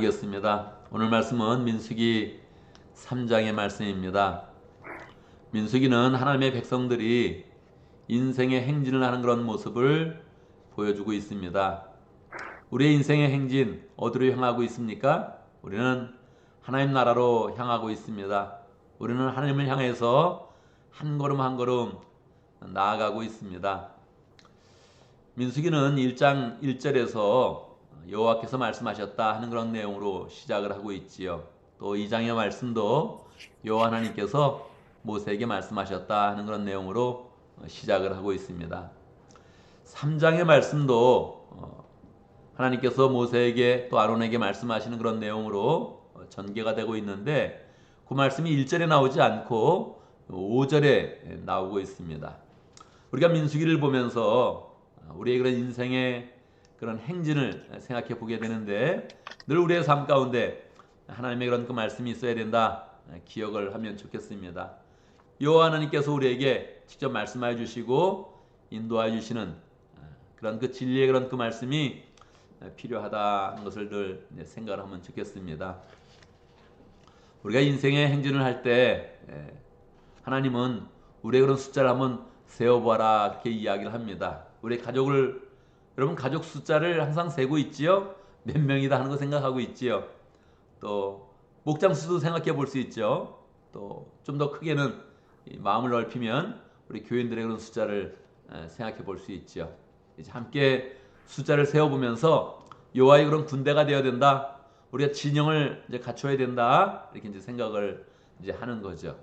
겠습니다. 오늘 말씀은 민수기 3장의 말씀입니다. 민수기는 하나님의 백성들이 인생의 행진을 하는 그런 모습을 보여주고 있습니다. 우리의 인생의 행진 어디로 향하고 있습니까? 우리는 하나님 나라로 향하고 있습니다. 우리는 하나님을 향해서 한 걸음 한 걸음 나아가고 있습니다. 민수기는 1장 1절에서 여호와께서 말씀하셨다 하는 그런 내용으로 시작을 하고 있지요. 또 2장의 말씀도 여호와 하나님께서 모세에게 말씀하셨다 하는 그런 내용으로 시작을 하고 있습니다. 3장의 말씀도 하나님께서 모세에게 또 아론에게 말씀하시는 그런 내용으로 전개가 되고 있는데 그 말씀이 1절에 나오지 않고 5절에 나오고 있습니다. 우리가 민수기를 보면서 우리의 그런 인생의 그런 행진을 생각해 보게 되는데 늘 우리의 삶 가운데 하나님의 그런 그 말씀이 있어야 된다 기억을 하면 좋겠습니다. 여호와 하나님께서 우리에게 직접 말씀해 주시고 인도해 주시는 그런 그 진리의 그런 그 말씀이 필요하다는 것을 늘 생각을 하면 좋겠습니다. 우리가 인생의 행진을 할 때 하나님은 우리의 그런 숫자를 한번 세어보아라 그렇게 이야기를 합니다. 우리 가족을 여러분 가족 숫자를 항상 세고 있지요? 몇 명이다 하는 거 생각하고 있지요? 또 목장 수도 생각해 볼 수 있죠? 또 좀 더 크게는 마음을 넓히면 우리 교인들의 그런 숫자를 생각해 볼 수 있죠. 이제 함께 숫자를 세어보면서 여호와의 그런 군대가 되어야 된다. 우리가 진영을 이제 갖춰야 된다. 이렇게 이제 생각을 이제 하는 거죠.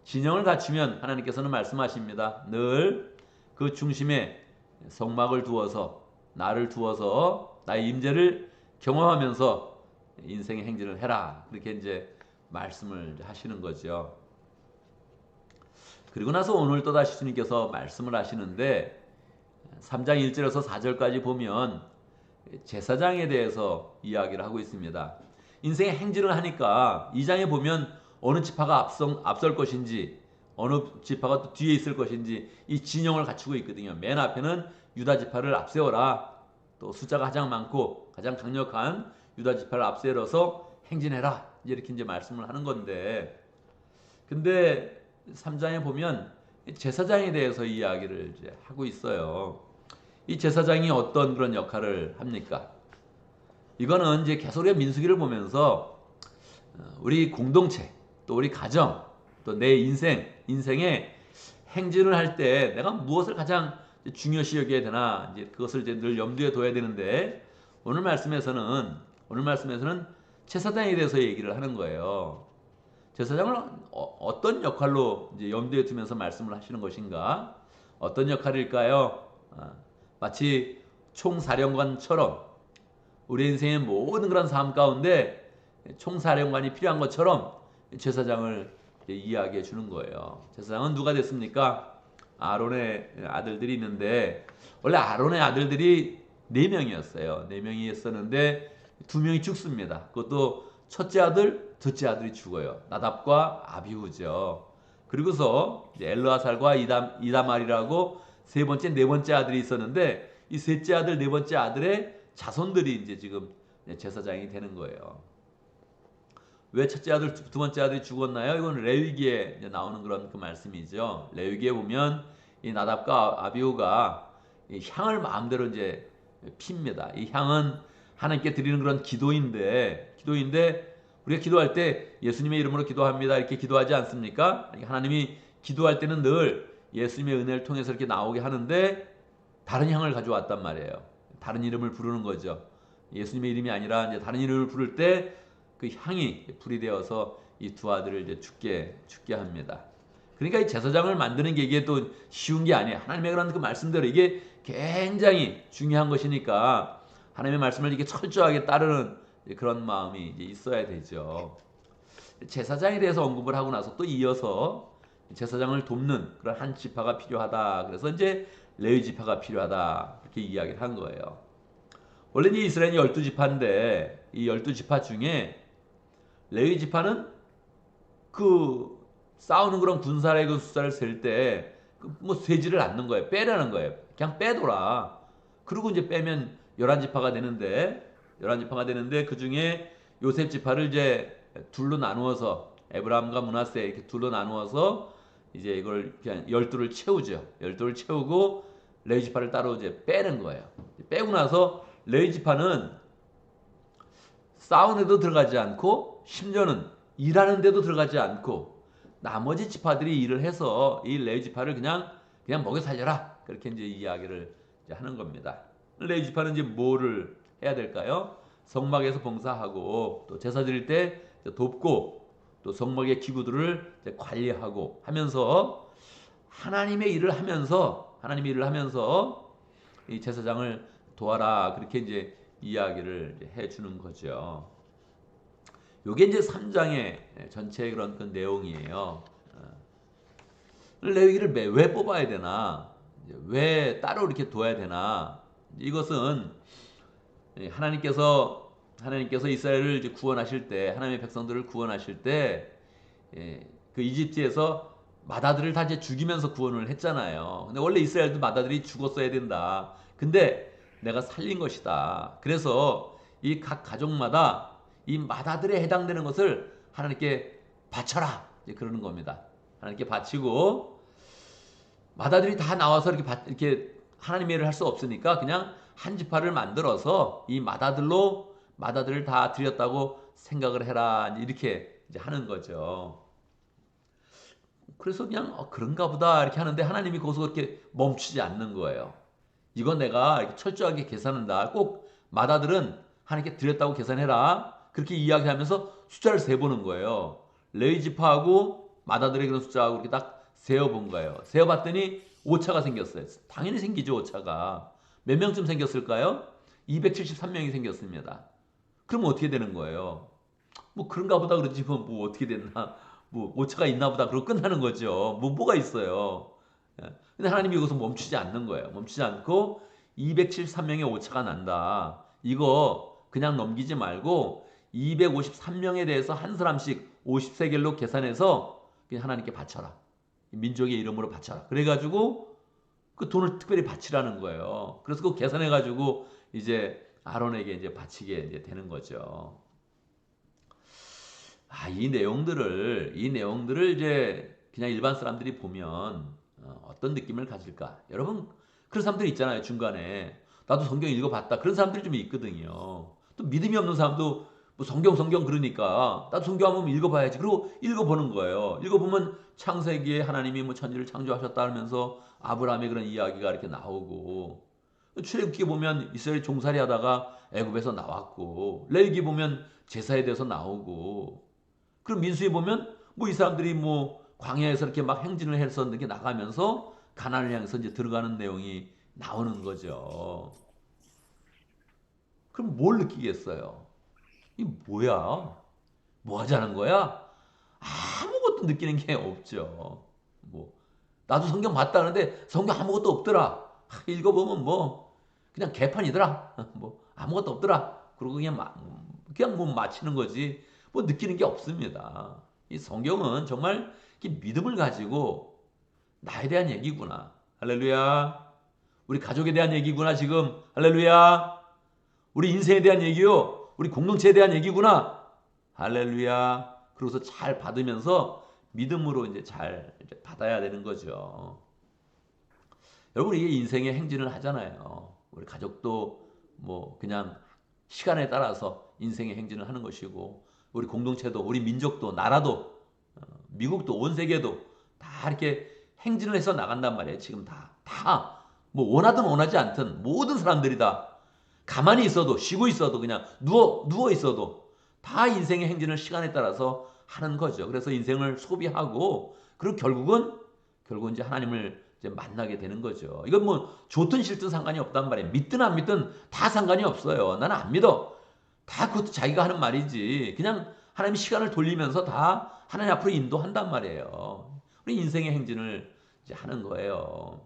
진영을 갖추면 하나님께서는 말씀하십니다. 늘 그 중심에 성막을 두어서 나를 두어서 나의 임재를 경험하면서 인생의 행진을 해라. 그렇게 이제 말씀을 하시는 거죠. 그리고 나서 오늘 또다시 주님께서 말씀을 하시는데 3장 1절에서 4절까지 보면 제사장에 대해서 이야기를 하고 있습니다. 인생의 행진을 하니까 2장에 보면 어느 지파가 앞설 것인지 어느 지파가 또 뒤에 있을 것인지 이 진영을 갖추고 있거든요. 맨 앞에는 유다 지파를 앞세워라. 또 숫자가 가장 많고 가장 강력한 유다 지파를 앞세워서 행진해라. 이렇게 이제 말씀을 하는 건데, 근데 3장에 보면 제사장에 대해서 이야기를 이제 하고 있어요. 이 제사장이 어떤 그런 역할을 합니까? 이거는 이제 계속 우리가 민수기를 보면서 우리 공동체, 또 우리 가정, 또 내 인생의 행진을 할 때 내가 무엇을 가장 중요시 여겨야 되나, 이제 그것을 이제 늘 염두에 둬야 되는데 오늘 말씀에서는 제사장에 대해서 얘기를 하는 거예요. 제사장을 어떤 역할로 이제 염두에 두면서 말씀을 하시는 것인가? 어떤 역할일까요? 마치 총사령관처럼 우리 인생의 모든 그런 삶 가운데 총사령관이 필요한 것처럼 제사장을 이야기해 주는 거예요. 제사장은 누가 됐습니까? 아론의 아들들이 있는데 원래 아론의 아들들이 4명이었어요. 4명이었었는데 2명이 죽습니다. 그것도 첫째 아들, 둘째 아들이 죽어요. 나답과 아비후죠. 그리고서 엘르아살과 이다말이라고 세 번째, 네 번째 아들이 있었는데 이 셋째 아들, 네 번째 아들의 자손들이 이제 지금 제사장이 되는 거예요. 왜 첫째 아들, 두 번째 아들이 죽었나요? 이건 레위기에 나오는 그런 그 말씀이죠. 레위기에 보면 이 나답과 아비후가 이 향을 마음대로 이제 핍니다. 이 향은 하나님께 드리는 그런 기도인데 우리가 기도할 때 예수님의 이름으로 기도합니다. 이렇게 기도하지 않습니까? 하나님이 기도할 때는 늘 예수님의 은혜를 통해서 이렇게 나오게 하는데 다른 향을 가져왔단 말이에요. 다른 이름을 부르는 거죠. 예수님의 이름이 아니라 이제 다른 이름을 부를 때 그 향이 불이 되어서 이 두 아들을 이제 죽게 합니다. 그러니까 이 제사장을 만드는 게 이게 또 쉬운 게 아니에요. 하나님의 그런 그 말씀대로 이게 굉장히 중요한 것이니까 하나님의 말씀을 이렇게 철저하게 따르는 그런 마음이 이제 있어야 되죠. 제사장에 대해서 언급을 하고 나서 또 이어서 제사장을 돕는 그런 한 지파가 필요하다. 그래서 이제 레위 지파가 필요하다. 이렇게 이야기를 한 거예요. 원래 이 이스라엘이 12지파인데 이 12지파 중에 레위 지파는 그 싸우는 그런 군사의 그 숫자를 셀 때 뭐 세지를 않는 거예요. 빼라는 거예요. 그냥 빼둬라. 그리고 이제 빼면 11지파가 되는데 그 중에 요셉 지파를 이제 둘로 나누어서 에브라함과 므낫세 이렇게 둘로 나누어서 이제 이걸 그냥 열두를 채우죠. 열두를 채우고 레위 지파를 따로 이제 빼는 거예요. 빼고 나서 레위 지파는 싸우는데도 들어가지 않고 심지어는 일하는 데도 들어가지 않고 나머지 지파들이 일을 해서 이 레위 지파를 그냥 먹여 살려라. 그렇게 이제 이야기를 이제 하는 겁니다. 레위 지파는 이제 뭐를 해야 될까요? 성막에서 봉사하고 또 제사 드릴 때 돕고 또 성막의 기구들을 관리하고 하면서 하나님의 일을 하면서 이 제사장을 도와라. 그렇게 이제 이야기를 해 주는 거죠. 요게 이제 3장의 전체 그런 그 내용이에요. 레위기를 왜 뽑아야 되나? 왜 따로 이렇게 둬야 되나? 이것은 하나님께서 이스라엘을 이제 구원하실 때, 하나님의 백성들을 구원하실 때, 그 이집트에서 맏아들을 다 이제 죽이면서 구원을 했잖아요. 근데 원래 이스라엘도 맏아들이 죽었어야 된다. 근데 내가 살린 것이다. 그래서 이 각 가족마다 이 맏아들에 해당되는 것을 하나님께 바쳐라. 이제 그러는 겁니다. 하나님께 바치고 맏아들이 다 나와서 이렇게 하나님의 일을 할 수 없으니까 그냥 한 지파를 만들어서 이 맏아들을 다 드렸다고 생각을 해라. 이렇게 이제 하는 거죠. 그래서 그냥 그런가 보다 이렇게 하는데 하나님이 거기서 그렇게 멈추지 않는 거예요. 이건 내가 이렇게 철저하게 계산한다. 꼭 맏아들은 하나님께 드렸다고 계산해라. 그렇게 이야기하면서 숫자를 세보는 거예요. 레위 지파하고 맏아들의 그런 숫자하고 이렇게 딱 세어본 거예요. 세어봤더니 오차가 생겼어요. 당연히 생기죠, 오차가. 몇 명쯤 생겼을까요? 273명이 생겼습니다. 그럼 어떻게 되는 거예요? 뭐 그런가 보다 그러지 뭐 어떻게 됐나? 뭐 오차가 있나 보다 그러고 끝나는 거죠. 뭐가 있어요. 근데 하나님이 여기서 멈추지 않는 거예요. 멈추지 않고 273명의 오차가 난다. 이거 그냥 넘기지 말고 253명에 대해서 한 사람씩 50세겔로 계산해서 그냥 하나님께 바쳐라. 민족의 이름으로 바쳐라. 그래가지고 그 돈을 특별히 바치라는 거예요. 그래서 그 계산해가지고 이제 아론에게 이제 바치게 이제 되는 거죠. 이 내용들을 이제 그냥 일반 사람들이 보면 어떤 느낌을 가질까? 여러분 그런 사람들 있잖아요. 중간에 나도 성경 읽어봤다. 그런 사람들이 좀 있거든요. 또 믿음이 없는 사람도 뭐 성경 그러니까 나도 성경 한번 읽어봐야지. 그리고 읽어보는 거예요. 읽어보면 창세기에 하나님이 뭐 천지를 창조하셨다 하면서 아브라함의 그런 이야기가 이렇게 나오고 출애굽기 보면 이스라엘 종살이 하다가 애굽에서 나왔고 레위기 보면 제사에 대해서 나오고 그럼 민수기 보면 뭐 이 사람들이 뭐 광야에서 이렇게 막 행진을 해서 이렇게 나가면서 가나안을 향해서 이제 들어가는 내용이 나오는 거죠. 그럼 뭘 느끼겠어요? 이 뭐야? 뭐 하자는 거야? 아무것도 느끼는 게 없죠. 뭐 나도 성경 봤다는데 성경 아무것도 없더라. 읽어보면 뭐 그냥 개판이더라. 뭐 아무것도 없더라. 그리고 그냥 뭐 마치는 거지. 뭐 느끼는 게 없습니다. 이 성경은 정말 믿음을 가지고 나에 대한 얘기구나. 할렐루야. 우리 가족에 대한 얘기구나 지금. 할렐루야. 우리 인생에 대한 얘기요. 우리 공동체에 대한 얘기구나. 할렐루야. 그러고서 잘 받으면서 믿음으로 이제 잘 받아야 되는 거죠. 여러분 이게 인생의 행진을 하잖아요. 우리 가족도 뭐 그냥 시간에 따라서 인생의 행진을 하는 것이고 우리 공동체도 우리 민족도 나라도 미국도 온 세계도 다 이렇게 행진을 해서 나간단 말이에요. 지금 다 뭐 원하든 원하지 않든 모든 사람들이 다 가만히 있어도 쉬고 있어도 그냥 누워 있어도 다 인생의 행진을 시간에 따라서 하는 거죠. 그래서 인생을 소비하고 그리고 결국은 이제 하나님을 이제 만나게 되는 거죠. 이건 뭐 좋든 싫든 상관이 없단 말이에요. 믿든 안 믿든 다 상관이 없어요. 나는 안 믿어. 다 그것도 자기가 하는 말이지. 그냥 하나님이 시간을 돌리면서 다 하나님 앞으로 인도한단 말이에요. 우리 인생의 행진을 이제 하는 거예요.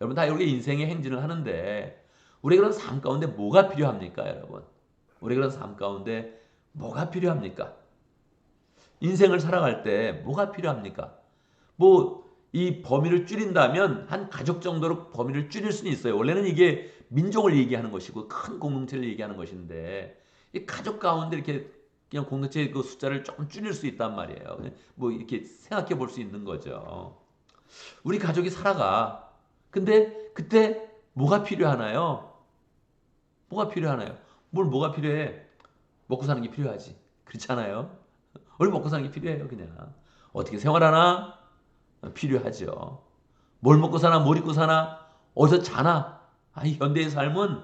여러분 다 이렇게 인생의 행진을 하는데 우리 그런 삶 가운데 뭐가 필요합니까, 여러분? 우리 그런 삶 가운데 뭐가 필요합니까? 인생을 살아갈 때 뭐가 필요합니까? 뭐 이 범위를 줄인다면 한 가족 정도로 범위를 줄일 수는 있어요. 원래는 이게 민족을 얘기하는 것이고 큰 공동체를 얘기하는 것인데 이 가족 가운데 이렇게 그냥 공동체 그 숫자를 조금 줄일 수 있단 말이에요. 뭐 이렇게 생각해 볼 수 있는 거죠. 우리 가족이 살아가. 근데 그때 뭐가 필요하나요? 뭐가 필요하나요? 뭐가 필요해? 먹고 사는 게 필요하지. 그렇잖아요. 우리 먹고 사는 게 필요해요, 그냥. 어떻게 생활하나? 필요하죠. 뭘 먹고 사나, 뭘 입고 사나, 어디서 자나. 이 현대의 삶은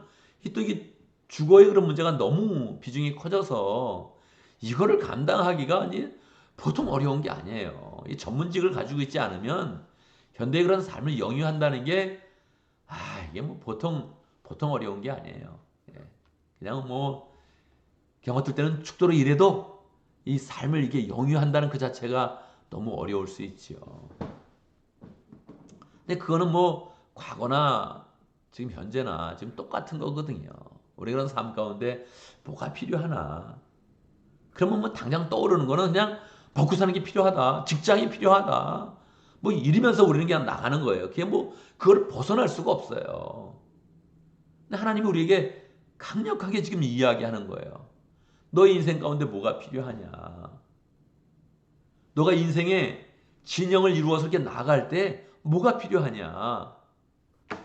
또 이게 주거의 그런 문제가 너무 비중이 커져서 이거를 감당하기가 이제 보통 어려운 게 아니에요. 이 전문직을 가지고 있지 않으면 현대의 그런 삶을 영위한다는 게 이게 뭐 보통 어려운 게 아니에요. 예. 그냥 뭐 경험 뜰 때는 축도로 일해도 이 삶을 이게 영위한다는 그 자체가 너무 어려울 수 있지요. 근데 그거는 뭐 과거나 지금 현재나 지금 똑같은 거거든요. 우리 그런 삶 가운데 뭐가 필요하나? 그러면 뭐 당장 떠오르는 거는 그냥 먹고 사는 게 필요하다. 직장이 필요하다. 뭐 이러면서 우리는 그냥 나가는 거예요. 그게 뭐 그걸 벗어날 수가 없어요. 근데 하나님이 우리에게 강력하게 지금 이야기하는 거예요. 너의 인생 가운데 뭐가 필요하냐? 너가 인생의 진영을 이루어서 이렇게 나갈 때 뭐가 필요하냐?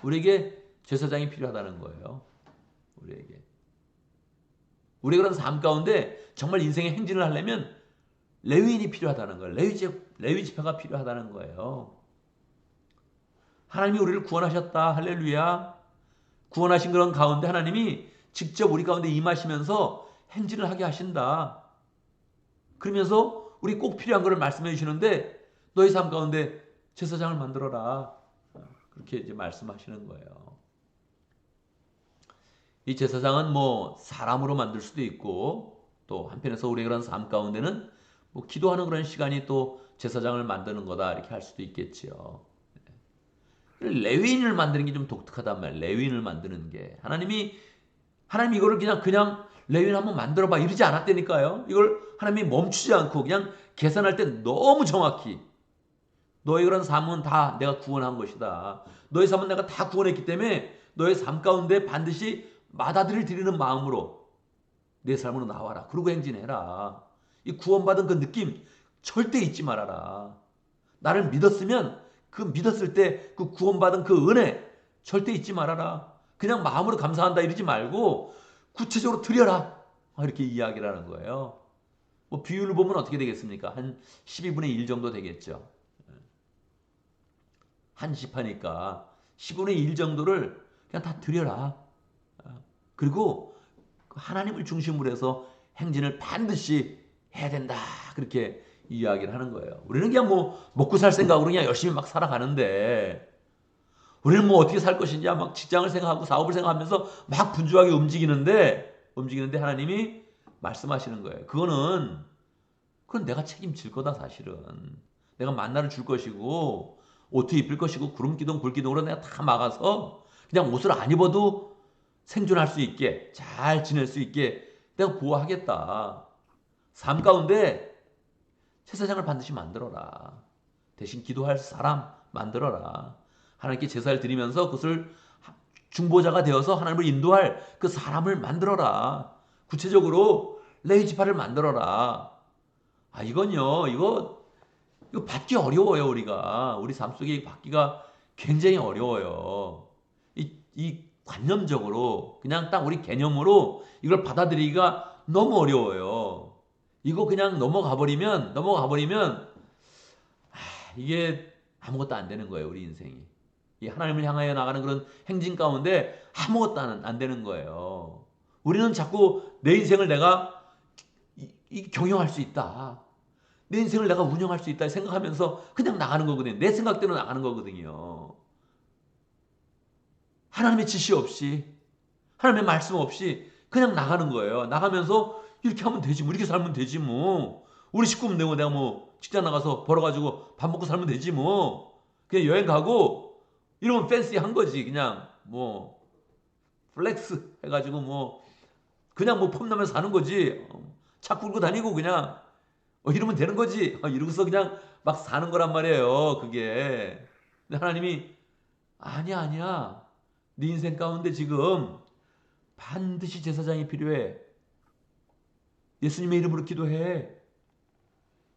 우리에게 제사장이 필요하다는 거예요. 우리에게. 우리 그런 삶 가운데 정말 인생의 행진을 하려면 레위인이 필요하다는 거예요. 레위 지파가 필요하다는 거예요. 하나님이 우리를 구원하셨다. 할렐루야. 구원하신 그런 가운데 하나님이 직접 우리 가운데 임하시면서 행진을 하게 하신다. 그러면서 우리 꼭 필요한 것을 말씀해 주시는데 너희 삶 가운데 제사장을 만들어라. 그렇게 이제 말씀하시는 거예요. 이 제사장은 뭐 사람으로 만들 수도 있고 또 한편에서 우리의 그런 삶 가운데는 뭐 기도하는 그런 시간이 또 제사장을 만드는 거다 이렇게 할 수도 있겠지요. 레위인을 만드는 게 좀 독특하단 말이에요. 레위인을 만드는 게 하나님이 이거를 그냥 레위인 한번 만들어봐 이러지 않았다니까요. 이걸 하나님이 멈추지 않고 그냥 계산할 때 너무 정확히 너의 그런 삶은 다 내가 구원한 것이다. 너의 삶은 내가 다 구원했기 때문에 너의 삶 가운데 반드시 마다들을 드리는 마음으로 내 삶으로 나와라. 그러고 행진해라. 이 구원받은 그 느낌 절대 잊지 말아라. 나를 믿었으면 그 믿었을 때 그 구원받은 그 은혜 절대 잊지 말아라. 그냥 마음으로 감사한다 이러지 말고 구체적으로 드려라. 이렇게 이야기를 하는 거예요. 뭐 비율을 보면 어떻게 되겠습니까? 한 12분의 1 정도 되겠죠. 한십 하니까 10분의 1 정도를 그냥 다 드려라. 그리고 하나님을 중심으로 해서 행진을 반드시 해야 된다. 그렇게 이야기를 하는 거예요. 우리는 그냥 뭐 먹고 살 생각으로 그냥 열심히 막 살아가는데 우리는 뭐 어떻게 살 것인지 막 직장을 생각하고 사업을 생각하면서 막 분주하게 움직이는데 하나님이 말씀하시는 거예요. 그건 내가 책임질 거다 사실은. 내가 만나를 줄 것이고 옷도 입힐 것이고 구름기둥 불기둥으로 내가 다 막아서 그냥 옷을 안 입어도 생존할 수 있게 잘 지낼 수 있게 내가 보호하겠다. 삶 가운데 제사장을 반드시 만들어라. 대신 기도할 사람 만들어라. 하나님께 제사를 드리면서 그것을 중보자가 되어서 하나님을 인도할 그 사람을 만들어라. 구체적으로 레위 지파를 만들어라. 이거 받기 어려워요, 우리가. 우리 삶 속에 받기가 굉장히 어려워요. 이 관념적으로, 그냥 딱 우리 개념으로 이걸 받아들이기가 너무 어려워요. 이거 그냥 넘어가 버리면, 이게 아무것도 안 되는 거예요, 우리 인생이. 이 하나님을 향하여 나가는 그런 행진 가운데 아무것도 안 되는 거예요. 우리는 자꾸 내 인생을 내가 경영할 수 있다. 내 인생을 내가 운영할 수 있다 생각하면서 그냥 나가는 거거든요. 내 생각대로 나가는 거거든요. 하나님의 지시 없이, 하나님의 말씀 없이 그냥 나가는 거예요. 나가면서 이렇게 하면 되지 뭐, 이렇게 살면 되지 뭐. 우리 식구면 되고 내가 뭐 직장 나가서 벌어가지고 밥 먹고 살면 되지 뭐. 그냥 여행 가고 이러면 팬시한 거지. 그냥 뭐 플렉스 해가지고 뭐 그냥 뭐 폼나면서 사는 거지. 차 끌고 다니고 그냥 이러면 되는 거지. 이러고서 그냥 막 사는 거란 말이에요. 그게. 근데 하나님이 아니야. 네 인생 가운데 지금 반드시 제사장이 필요해. 예수님의 이름으로 기도해.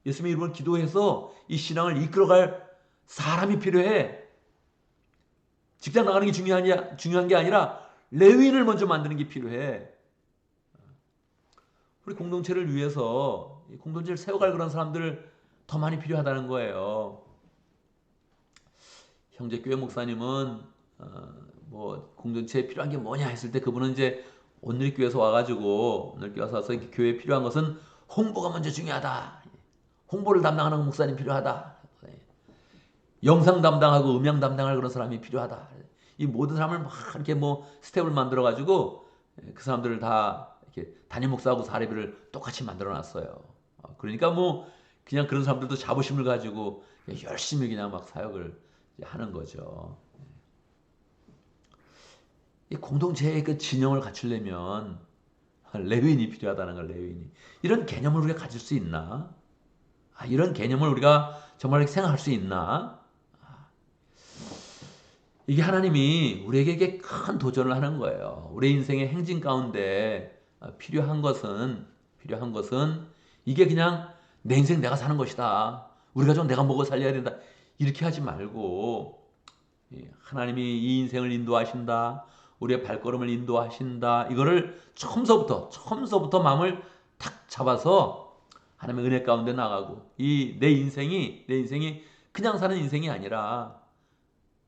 예수님의 이름으로 기도해서 이 신앙을 이끌어갈 사람이 필요해. 직장 나가는 게 중요한 게 아니라 레위인을 먼저 만드는 게 필요해. 우리 공동체를 위해서 공동체를 세워갈 그런 사람들 더 많이 필요하다는 거예요. 형제 교회 목사님은 뭐 공동체에 필요한 게 뭐냐 했을 때 그분은 이제 온누리교회에서 와가지고 온누리교회 와서 교회에 필요한 것은 홍보가 먼저 중요하다. 홍보를 담당하는 목사님 필요하다. 영상 담당하고 음향 담당할 그런 사람이 필요하다. 이 모든 사람을 막 이렇게 뭐 스텝을 만들어 가지고 그 사람들을 다 이렇게 담임 목사하고 사례비를 똑같이 만들어 놨어요. 그러니까 뭐 그냥 그런 사람들도 자부심을 가지고 열심히 그냥 막 사역을 하는 거죠. 이 공동체의 그 진영을 갖추려면 레위인이 필요하다는 걸, 레위인이. 이런 개념을 우리가 가질 수 있나? 이런 개념을 우리가 정말 생각할 수 있나? 이게 하나님이 우리에게 큰 도전을 하는 거예요. 우리 인생의 행진 가운데 필요한 것은 이게 그냥 내 인생 내가 사는 것이다. 우리 가족 내가 먹어 살려야 된다. 이렇게 하지 말고 하나님이 이 인생을 인도하신다. 우리의 발걸음을 인도하신다. 이거를 처음서부터 마음을 탁 잡아서 하나님의 은혜 가운데 나가고 이 내 인생이 그냥 사는 인생이 아니라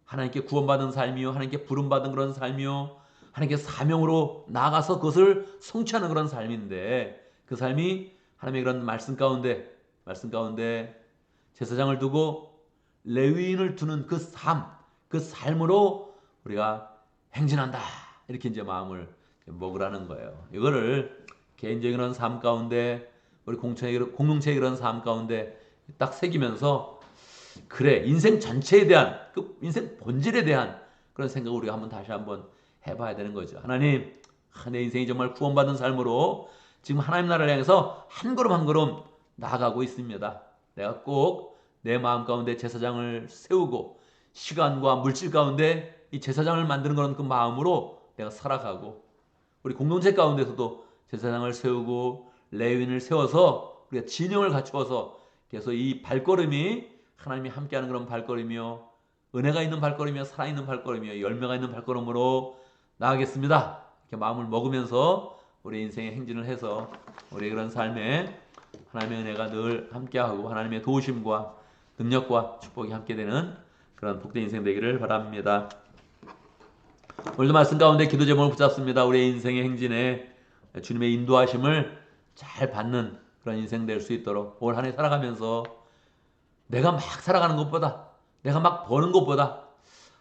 하나님께 구원받은 삶이요, 하나님께 부름받은 그런 삶이요, 하나님께 사명으로 나아가서 그것을 성취하는 그런 삶인데 그 삶이 하나님의 그런 말씀 가운데 제사장을 두고 레위인을 두는 그 삶으로 우리가 행진한다. 이렇게 이제 마음을 먹으라는 거예요. 이거를 개인적인 그런 삶 가운데 우리 공동체의 그런 삶 가운데 딱 새기면서 그래, 인생 전체에 대한 그 인생 본질에 대한 그런 생각을 우리가 다시 한번 해봐야 되는 거죠. 하나님, 내 인생이 정말 구원받은 삶으로 지금 하나님 나라를 향해서 한 걸음 한 걸음 나아가고 있습니다. 내가 꼭 내 마음 가운데 제사장을 세우고 시간과 물질 가운데 이 제사장을 만드는 그런 그 마음으로 내가 살아가고 우리 공동체 가운데서도 제사장을 세우고 레위인을 세워서 우리가 진영을 갖추어서 계속 이 발걸음이 하나님이 함께하는 그런 발걸음이요, 은혜가 있는 발걸음이요, 살아있는 발걸음이요, 열매가 있는 발걸음으로 나아가겠습니다. 이렇게 마음을 먹으면서 우리 인생의 행진을 해서 우리의 그런 삶에 하나님의 은혜가 늘 함께하고 하나님의 도우심과 능력과 축복이 함께 되는 그런 복된 인생 되기를 바랍니다. 오늘도 말씀 가운데 기도 제목을 붙잡습니다. 우리의 인생의 행진에 주님의 인도하심을 잘 받는 그런 인생 될 수 있도록 올 한 해 살아가면서 내가 막 살아가는 것보다, 내가 막 버는 것보다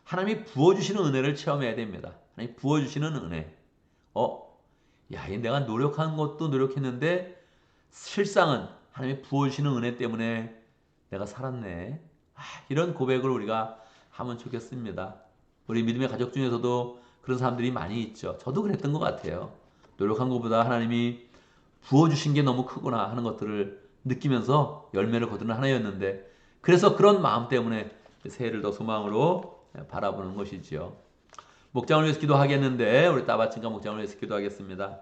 하나님이 부어주시는 은혜를 체험해야 됩니다. 하나님이 부어주시는 은혜. 내가 노력한 것도 노력했는데 실상은 하나님이 부어주시는 은혜 때문에 내가 살았네. 이런 고백을 우리가 하면 좋겠습니다. 우리 믿음의 가족 중에서도 그런 사람들이 많이 있죠. 저도 그랬던 것 같아요. 노력한 것보다 하나님이 부어주신 게 너무 크구나 하는 것들을 느끼면서 열매를 거두는 한 해였는데 그래서 그런 마음 때문에 새해를 더 소망으로 바라보는 것이지요. 목장을 위해서 기도하겠는데 우리 따바친가 목장을 위해서 기도하겠습니다.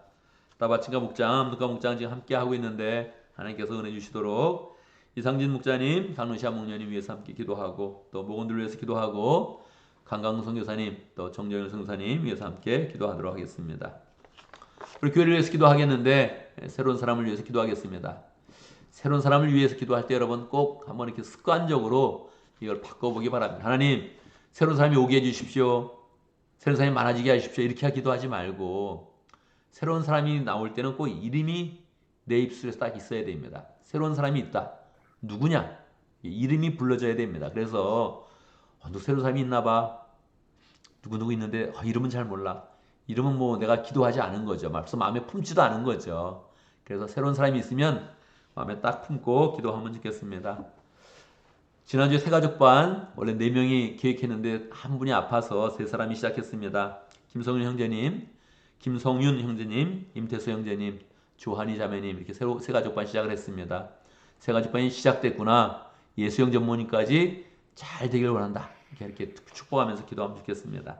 따바친가 목장, 누가 목장 지금 함께 하고 있는데 하나님께서 은혜 주시도록 이상진 목자님, 강루시아 목녀님 위해서 함께 기도하고 또 목원들 위해서 기도하고 강강성 교사님, 또 정정일 성사님 위해서 함께 기도하도록 하겠습니다. 우리 교회를 위해서 기도하겠는데 새로운 사람을 위해서 기도하겠습니다. 새로운 사람을 위해서 기도할 때 여러분 꼭 한번 이렇게 습관적으로 이걸 바꿔보기 바랍니다. 하나님, 새로운 사람이 오게 해주십시오. 새로운 사람이 많아지게 하십시오. 이렇게 기도하지 말고 새로운 사람이 나올 때는 꼭 이름이 내 입술에 딱 있어야 됩니다. 새로운 사람이 있다. 누구냐? 이름이 불러져야 됩니다. 그래서 너 새로운 사람이 있나 봐. 누구누구 있는데 이름은 잘 몰라. 이름은 뭐 내가 기도하지 않은 거죠. 그래서 마음에 품지도 않은 거죠. 그래서 새로운 사람이 있으면 마음에 딱 품고 기도하면 좋겠습니다. 지난주에 새가족반 원래 4명이 계획했는데 한 분이 아파서 3사람이 시작했습니다. 김성윤 형제님, 임태수 형제님, 조한이 자매님 이렇게 새가족반 시작을 했습니다. 새가족반이 시작됐구나. 예수형 전무님까지 잘 되길 원한다. 이렇게 축복하면서 기도하면 좋겠습니다.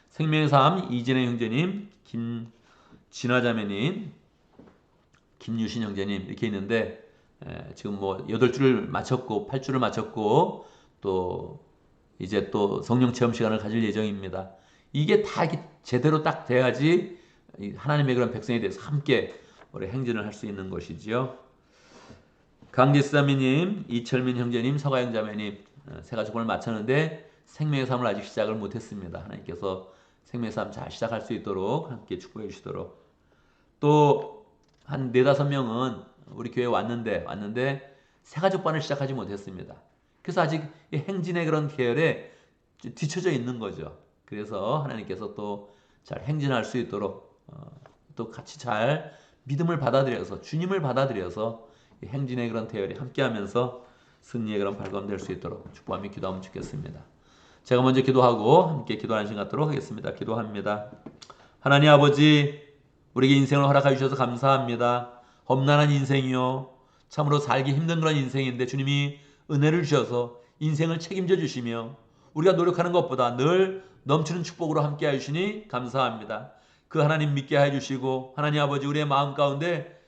생명의 삶 이진혜 형제님, 김진아 자매님, 김유신 형제님 이렇게 있는데 지금 뭐 8주를 마쳤고 8주를 마쳤고 또 이제 또 성령 체험 시간을 가질 예정입니다. 이게 다 이렇게 제대로 딱 돼야지 하나님의 그런 백성에 대해서 함께 우리 행진을 할 수 있는 것이지요. 강지사미님, 이철민 형제님, 서가영 자매님 세 가족을 마쳤는데 생명의 삶을 아직 시작을 못했습니다. 하나님께서 생명의 삶 잘 시작할 수 있도록 함께 축복해 주시도록. 또 한 4-5명은 우리 교회에 왔는데 세 가족반을 시작하지 못했습니다. 그래서 아직 이 행진의 그런 계열에 뒤쳐져 있는 거죠. 그래서 하나님께서 또 잘 행진할 수 있도록 또 같이 잘 믿음을 받아들여서 주님을 받아들여서 이 행진의 그런 대열이 함께하면서 승리의 그런 발걸음 될 수 있도록 축복하며 기도하면 좋겠습니다. 제가 먼저 기도하고 함께 기도하는 시간 갖도록 하겠습니다. 기도합니다. 하나님 아버지, 우리에게 인생을 허락해 주셔서 감사합니다. 험난한 인생이요, 참으로 살기 힘든 그런 인생인데 주님이 은혜를 주셔서 인생을 책임져 주시며 우리가 노력하는 것보다 늘 넘치는 축복으로 함께 해주시니 감사합니다. 그 하나님 믿게 해주시고 하나님 아버지, 우리의 마음 가운데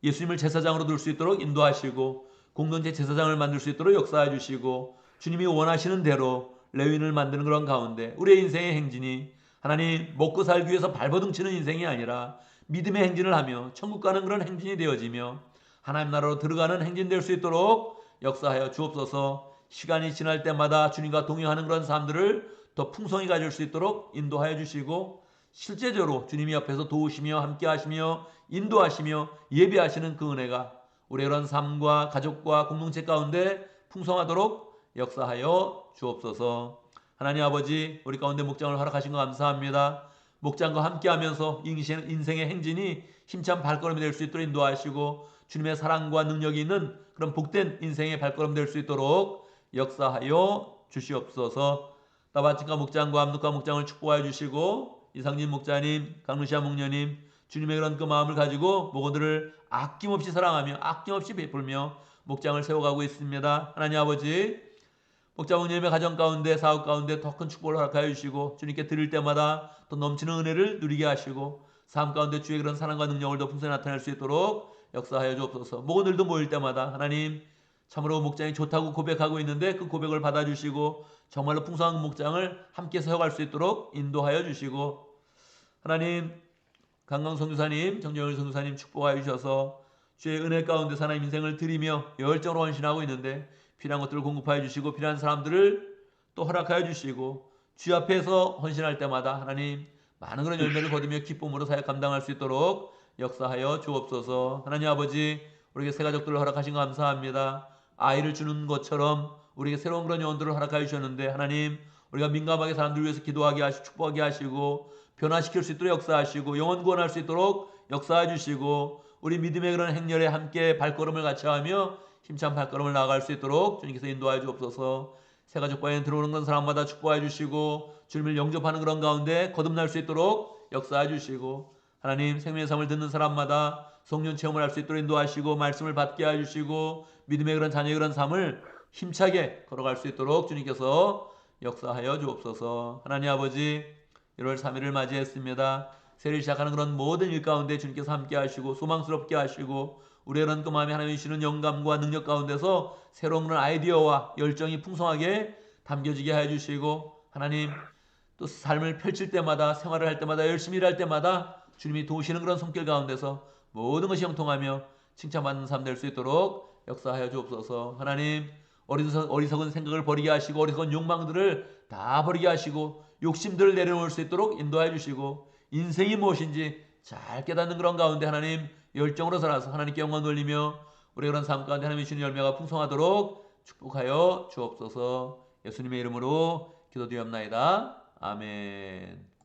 예수님을 제사장으로 둘 수 있도록 인도하시고 공동체 제사장을 만들 수 있도록 역사해 주시고 주님이 원하시는 대로 레위인을 만드는 그런 가운데 우리의 인생의 행진이 하나님 먹고 살기 위해서 발버둥 치는 인생이 아니라 믿음의 행진을 하며 천국 가는 그런 행진이 되어지며 하나님 나라로 들어가는 행진 될 수 있도록 역사하여 주옵소서. 시간이 지날 때마다 주님과 동행하는 그런 삶들을 더 풍성히 가질 수 있도록 인도하여 주시고 실제적으로 주님이 옆에서 도우시며 함께 하시며 인도하시며 예비하시는 그 은혜가 우리의 그런 삶과 가족과 공동체 가운데 풍성하도록 역사하여 주옵소서. 하나님 아버지, 우리 가운데 목장을 허락하신 거 감사합니다. 목장과 함께하면서 인생의 행진이 힘찬 발걸음이 될 수 있도록 인도하시고 주님의 사랑과 능력이 있는 그런 복된 인생의 발걸음 될 수 있도록 역사하여 주시옵소서. 따바친가 목장과 암누카 목장을 축복하여 주시고 이상진 목자님, 강루시아 목녀님, 주님의 그런 그 마음을 가지고 목원들을 아낌없이 사랑하며 아낌없이 베풀며 목장을 세워가고 있습니다. 하나님 아버지, 목자 목녀님의 가정 가운데 사업 가운데 더 큰 축복을 허락하여 주시고 주님께 드릴 때마다 더 넘치는 은혜를 누리게 하시고 삶 가운데 주의 그런 사랑과 능력을 더 풍성히 나타낼 수 있도록 역사하여 주옵소서. 목원들도 모일 때마다 하나님 참으로 목장이 좋다고 고백하고 있는데 그 고백을 받아주시고 정말로 풍성한 목장을 함께 세워갈 수 있도록 인도하여 주시고 하나님 강강 선교사님, 정정일 선교사님 축복하여 주셔서 주의 은혜 가운데 하나님 인생을 드리며 열정으로 헌신하고 있는데 필요한 것들을 공급하여 주시고 필요한 사람들을 또 허락하여 주시고 주 앞에서 헌신할 때마다 하나님 많은 그런 열매를 거두며 기쁨으로 사역 감당할 수 있도록 역사하여 주옵소서. 하나님 아버지, 우리에게 새 가족들을 허락하신 거 감사합니다. 아이를 주는 것처럼 우리에게 새로운 그런 영혼들을 허락하여 주셨는데 하나님, 우리가 민감하게 사람들을 위해서 기도하게 하시고 축복하게 하시고 변화시킬 수 있도록 역사하시고 영혼 구원할 수 있도록 역사해 주시고 우리 믿음의 그런 행렬에 함께 발걸음을 같이 하며 힘찬 발걸음을 나아갈 수 있도록 주님께서 인도하여 주옵소서. 새 가족과에 들어오는 그런 사람마다 축복해 주시고 주님을 영접하는 그런 가운데 거듭날 수 있도록 역사해 주시고 하나님 생명의 삶을 듣는 사람마다 성령 체험을 할 수 있도록 인도하시고 말씀을 받게 해주시고 믿음의 그런 자녀의 그런 삶을 힘차게 걸어갈 수 있도록 주님께서 역사하여 주옵소서. 하나님 아버지, 1월 3일을 맞이했습니다. 새해를 시작하는 그런 모든 일 가운데 주님께서 함께 하시고 소망스럽게 하시고 우리의 그런 그 마음에 하나님이 주시는 영감과 능력 가운데서 새로운 그런 아이디어와 열정이 풍성하게 담겨지게 해주시고 하나님 또 삶을 펼칠 때마다 생활을 할 때마다 열심히 일할 때마다 주님이 도우시는 그런 손길 가운데서 모든 것이 형통하며 칭찬받는 삶 될 수 있도록 역사하여 주옵소서. 하나님 어리석은 생각을 버리게 하시고 어리석은 욕망들을 다 버리게 하시고 욕심들을 내려놓을 수 있도록 인도해 주시고 인생이 무엇인지 잘 깨닫는 그런 가운데 하나님 열정으로 살아서 하나님께 영광 돌리며 우리 그런 삶 가운데 하나님이 주신 열매가 풍성하도록 축복하여 주옵소서. 예수님의 이름으로 기도드리옵나이다. 아멘.